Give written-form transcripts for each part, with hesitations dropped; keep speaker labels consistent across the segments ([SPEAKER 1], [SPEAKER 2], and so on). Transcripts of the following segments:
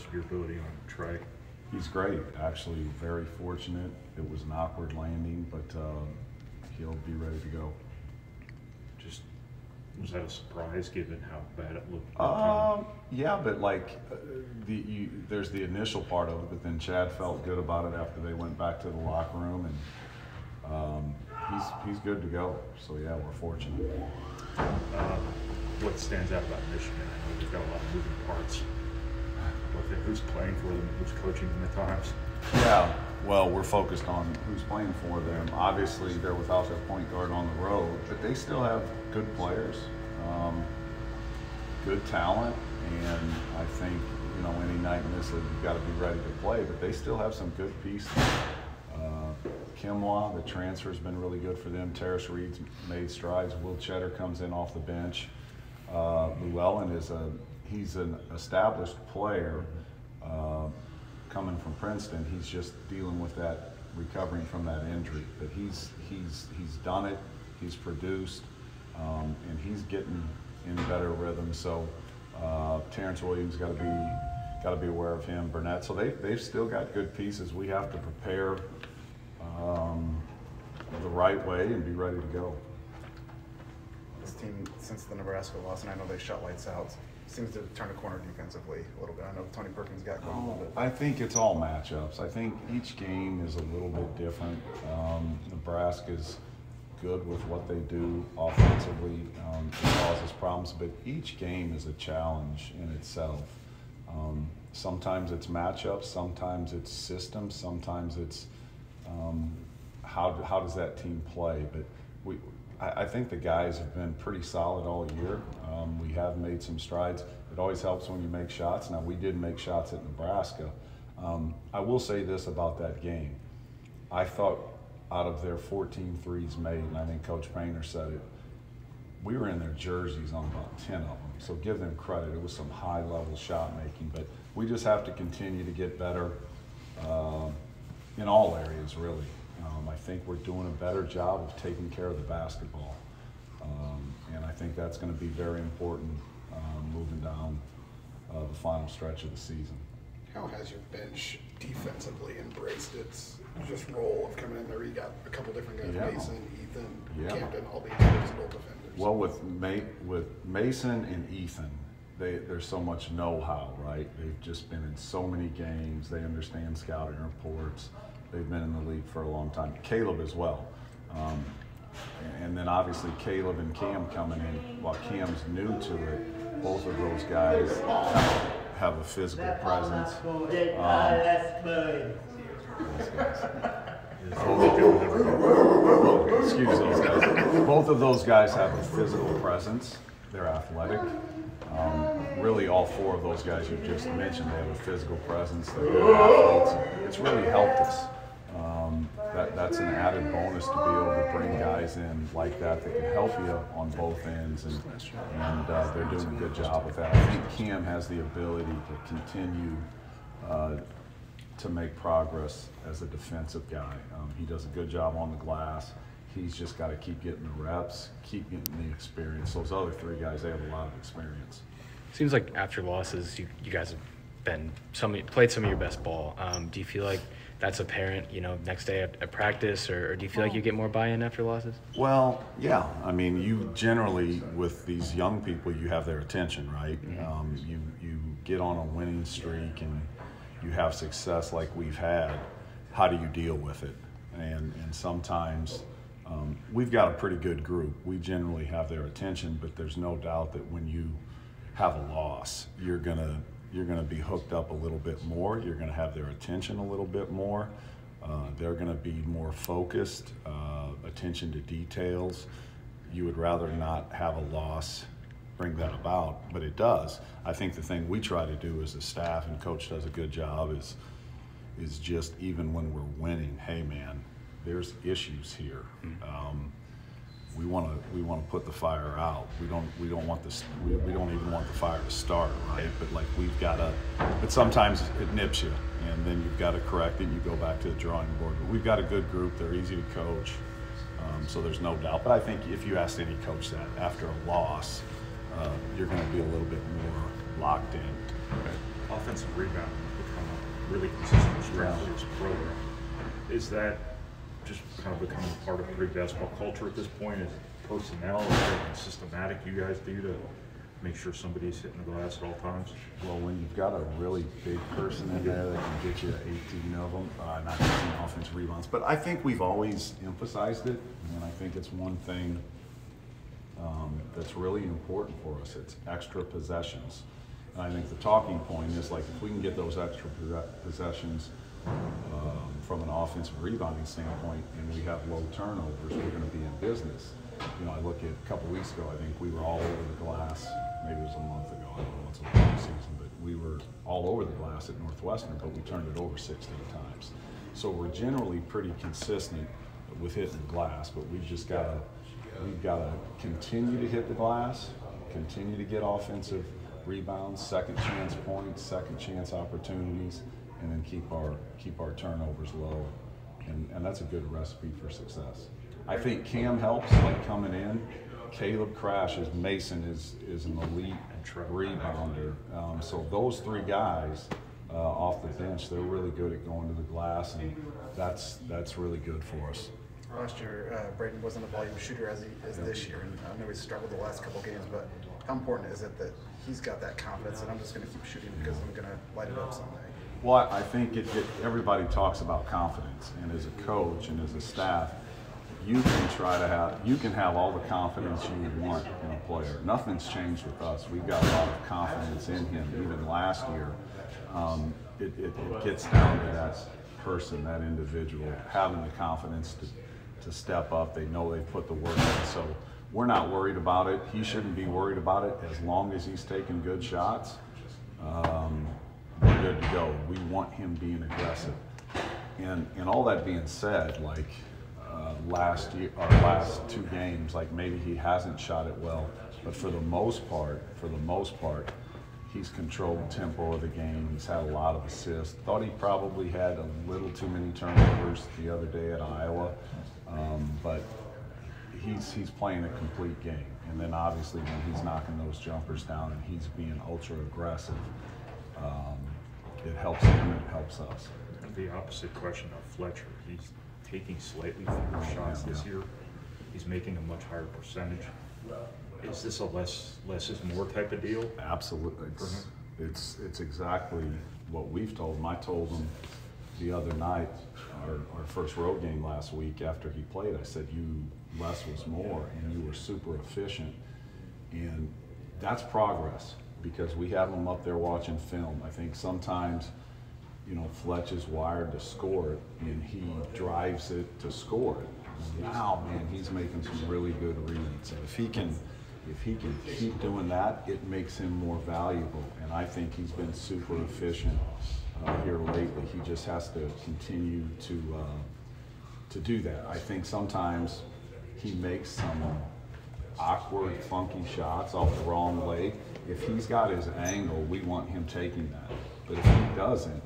[SPEAKER 1] of your ability on Trey?
[SPEAKER 2] He's great, actually, very fortunate. It was an awkward landing, but he'll be ready to go.
[SPEAKER 1] Just, was that a surprise given how bad it looked?
[SPEAKER 2] Yeah, but like there's the initial part of it, but then Chad felt good about it after they went back to the locker room, and he's good to go. So yeah, we're fortunate.
[SPEAKER 1] What stands out about Michigan? I know they've got a lot of moving parts. Who's playing for them? Who's coaching them at times?
[SPEAKER 2] Yeah, well, we're focused on who's playing for them. Obviously, they're without their point guard on the road, but they still have good players, good talent, and I think, you know, any night in this league, you've got to be ready to play, but they still have some good pieces. Kimwa, the transfer, has been really good for them. Terrace Reed's made strides. Will Cheddar comes in off the bench. Llewellyn he's an established player coming from Princeton. He's just dealing with that, recovering from that injury. But he's done it. He's produced, and he's getting in better rhythm. So Terrence Williams got to be aware of him. Burnett. So they've still got good pieces. We have to prepare the right way and be ready to go.
[SPEAKER 3] This team, since the Nebraska loss, and I know they shut lights out, seems to have turned a corner defensively a little bit. I know Tony Perkins got going a little bit.
[SPEAKER 2] I think it's all matchups. I think each game is a little bit different. Nebraska's good with what they do offensively. It causes problems, but each game is a challenge in itself. Sometimes it's matchups, sometimes it's systems, sometimes it's how does that team play. But I think the guys have been pretty solid all year. We have made some strides. It always helps when you make shots. Now, we did make shots at Nebraska. I will say this about that game. I thought out of their 14 threes made, and I think Coach Painter said it, we were in their jerseys on about 10 of them. So give them credit. It was some high-level shot making. But we just have to continue to get better in all areas, really. I think we're doing a better job of taking care of the basketball. And I think that's going to be very important moving down the final stretch of the season.
[SPEAKER 4] How has your bench defensively embraced its just role of coming in there? You got a couple different guys,
[SPEAKER 2] Yeah.
[SPEAKER 4] Mason, Ethan,
[SPEAKER 2] Yeah.
[SPEAKER 4] Camden, all these versatile defenders.
[SPEAKER 2] Well, with Mason and Ethan, there's so much know-how, right? They've just been in so many games. They understand scouting reports. They've been in the league for a long time. Caleb as well. And then obviously Caleb and Cam coming in. While Cam's new to it, both of those guys have a physical presence. Excuse those guys. Both of those guys have a physical presence. They're athletic. Really, all four of those guys you just mentioned, they have a physical presence. They're good athletes. It's really helped us. That's an added bonus to be able to bring guys in like that can help you on both ends, and they're doing a good job with that. I think Cam has the ability to continue to make progress as a defensive guy. He does a good job on the glass. He's just got to keep getting the reps, keep getting the experience. Those other three guys, they have a lot of experience.
[SPEAKER 5] Seems like after losses, you guys have played some of your best ball. Do you feel like that's apparent, next day at practice, or do you feel like you get more buy-in after losses?
[SPEAKER 2] Well, yeah. I mean, you generally, with these young people, you have their attention, right? Mm-hmm. You get on a winning streak and you have success like we've had. How do you deal with it? And sometimes we've got a pretty good group. We generally have their attention, but there's no doubt that when you have a loss, you're gonna be hooked up a little bit more. You're gonna have their attention a little bit more. They're gonna be more focused, attention to details. You would rather not have a loss bring that about, but it does. I think the thing we try to do as a staff, and Coach does a good job, is just even when we're winning, hey man, there's issues here. We want to put the fire out. We don't even want the fire to start, right? But like but sometimes it nips you, and then you've got to correct it. And you go back to the drawing board. But we've got a good group. They're easy to coach, so there's no doubt. But I think if you asked any coach that after a loss, you're going to be a little bit more locked in.
[SPEAKER 1] offensive rebounding has become a really consistent strength of this program. Is that just kind of becoming part of Purdue basketball culture at this point? Is it personnel? Is there anything systematic you guys do to make sure somebody's hitting the glass at all times?
[SPEAKER 2] Well, when you've got a really big person in there that can get you 18 of them, not 18 offensive rebounds, but I think we've always emphasized it, and I think it's one thing that's really important for us. It's extra possessions. And I think the talking point is, like, if we can get those extra possessions from an offensive rebounding standpoint and we have low turnovers, we're going to be in business. You know, I look at a couple weeks ago, I think we were all over the glass. Maybe it was a month ago, I don't know, it's a long season, but we were all over the glass at Northwestern, but we turned it over 16 times. So we're generally pretty consistent with hitting the glass, but we've got to continue to hit the glass, continue to get offensive rebounds, second chance points, second chance opportunities, and then keep our turnovers low. And that's a good recipe for success. I think Cam helps, like coming in. Caleb crashes. Mason is an elite rebounder. So those three guys off the bench, they're really good at going to the glass, and that's really good for us.
[SPEAKER 3] Last year, Braden wasn't a volume shooter as this year, and I know he's struggled the last couple games, but how important is it that he's got that confidence that I'm just going to keep shooting because I'm going to light it up someday?
[SPEAKER 2] Well, I think everybody talks about confidence, and as a coach and as a staff, you can have all the confidence you want in a player. Nothing's changed with us. We've got a lot of confidence in him. Even last year, it gets down to that person, that individual, having the confidence to step up. They know they've put the work in. So we're not worried about it. He shouldn't be worried about it as long as he's taking good shots. We're good to go. We want him being aggressive. And all that being said, like last two games, like maybe he hasn't shot it well, but for the most part, he's controlled the tempo of the game. He's had a lot of assists. Thought he probably had a little too many turnovers the other day at Iowa, but he's playing a complete game. And then obviously when he's knocking those jumpers down and he's being ultra aggressive, it helps him and it helps us.
[SPEAKER 1] And the opposite question of Fletcher. He's taking slightly fewer shots this year. He's making a much higher percentage. Is this a less is more type of deal?
[SPEAKER 2] Absolutely. It's exactly what we've told him. I told him the other night, our first road game last week after he played, I said, less was more, and you were super efficient. And that's progress, because we have him up there watching film. I think sometimes, Fletch is wired to score it, and he drives it to score it. Now, man, he's making some really good reads. And if he can keep doing that, it makes him more valuable. And I think he's been super efficient here lately. He just has to continue to do that. I think sometimes he makes some awkward, funky shots off the wrong leg. If he's got his angle, we want him taking that. But if he doesn't,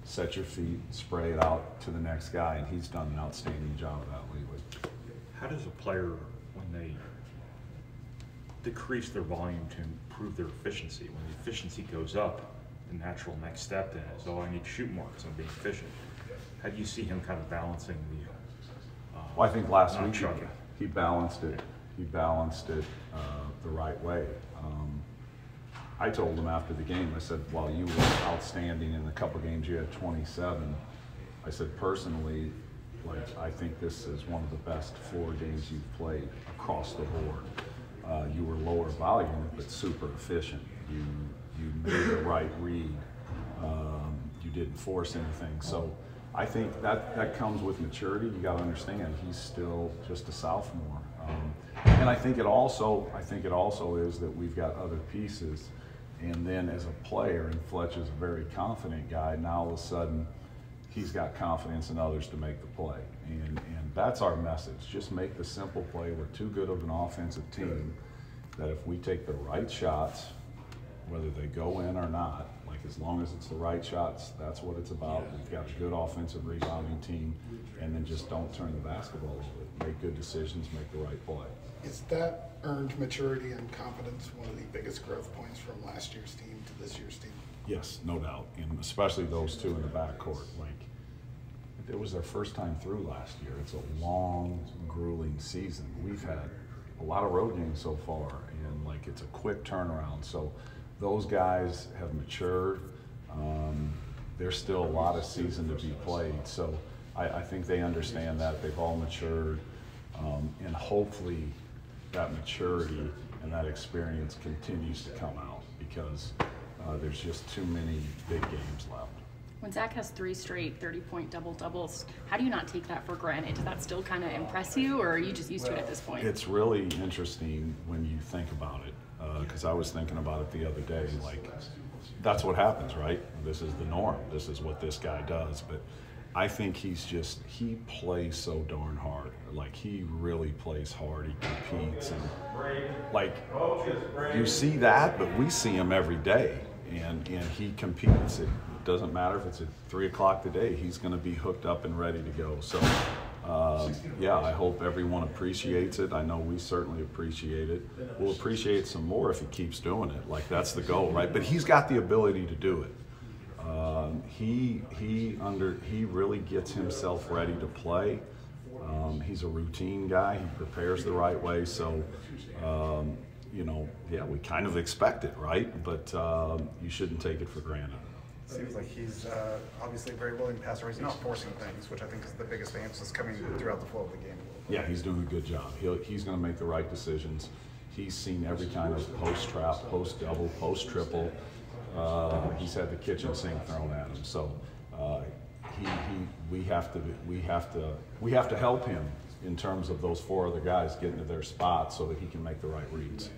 [SPEAKER 2] set your feet, spray it out to the next guy, and he's done an outstanding job of that lately.
[SPEAKER 1] How does a player, when they decrease their volume to improve their efficiency, when the efficiency goes up, the natural next step then is, I need to shoot more because I'm being efficient. How do you see him kind of balancing the
[SPEAKER 2] well, I think last week
[SPEAKER 1] chucking?
[SPEAKER 2] he balanced it. He balanced it the right way. I told him after the game, I said, while you were outstanding in a couple games, you had 27. I said, personally, I think this is one of the best 4 games you've played across the board. You were lower volume, but super efficient. You made the right read. You didn't force anything. So I think that comes with maturity. You got to understand he's still just a sophomore. And I think it also is that we've got other pieces. And then as a player, and Fletch is a very confident guy, now all of a sudden he's got confidence in others to make the play. And that's our message. Just make the simple play. We're too good of an offensive team that if we take the right shots, whether they go in or not, as long as it's the right shots, that's what it's about. We've got a good offensive rebounding team, and then just don't turn the basketball over. Make good decisions, make the right play.
[SPEAKER 4] Is that earned maturity and confidence one of the biggest growth points from last year's team to this year's team?
[SPEAKER 2] Yes, no doubt, and especially those two in the backcourt. Like, it was their first time through last year. It's a long, grueling season. We've had a lot of road games so far, and like it's a quick turnaround. So those guys have matured. There's still a lot of season to be played. So I think they understand that. They've all matured, and hopefully that maturity and that experience continues to come out, because there's just too many big games left.
[SPEAKER 6] When Zach has 3 straight 30-point double-doubles, how do you not take that for granted? Does that still kind of impress you, or are you just used to it at this point?
[SPEAKER 2] It's really interesting when you think about it, because I was thinking about it the other day. Like, that's what happens, right? This is the norm. This is what this guy does. But I think he plays so darn hard. Like, he really plays hard. He competes, and like, you see that, but we see him every day, and he competes. It doesn't matter if it's at 3 o'clock today. He's going to be hooked up and ready to go. So, yeah, I hope everyone appreciates it. I know we certainly appreciate it. We'll appreciate it some more if he keeps doing it. Like, that's the goal, right? But he's got the ability to do it. He really gets himself ready to play. He's a routine guy. He prepares the right way. So, you know, yeah, we kind of expect it, right? But you shouldn't take it for granted.
[SPEAKER 3] Seems like he's obviously a very willing passer. He's not forcing things, which I think is the biggest emphasis coming throughout the flow of the game.
[SPEAKER 2] Yeah, he's doing a good job. He's going to make the right decisions. He's seen every kind of post trap, post double, post triple. He's had the kitchen sink thrown at him. So we have to help him in terms of those 4 other guys getting to their spots so that he can make the right reads.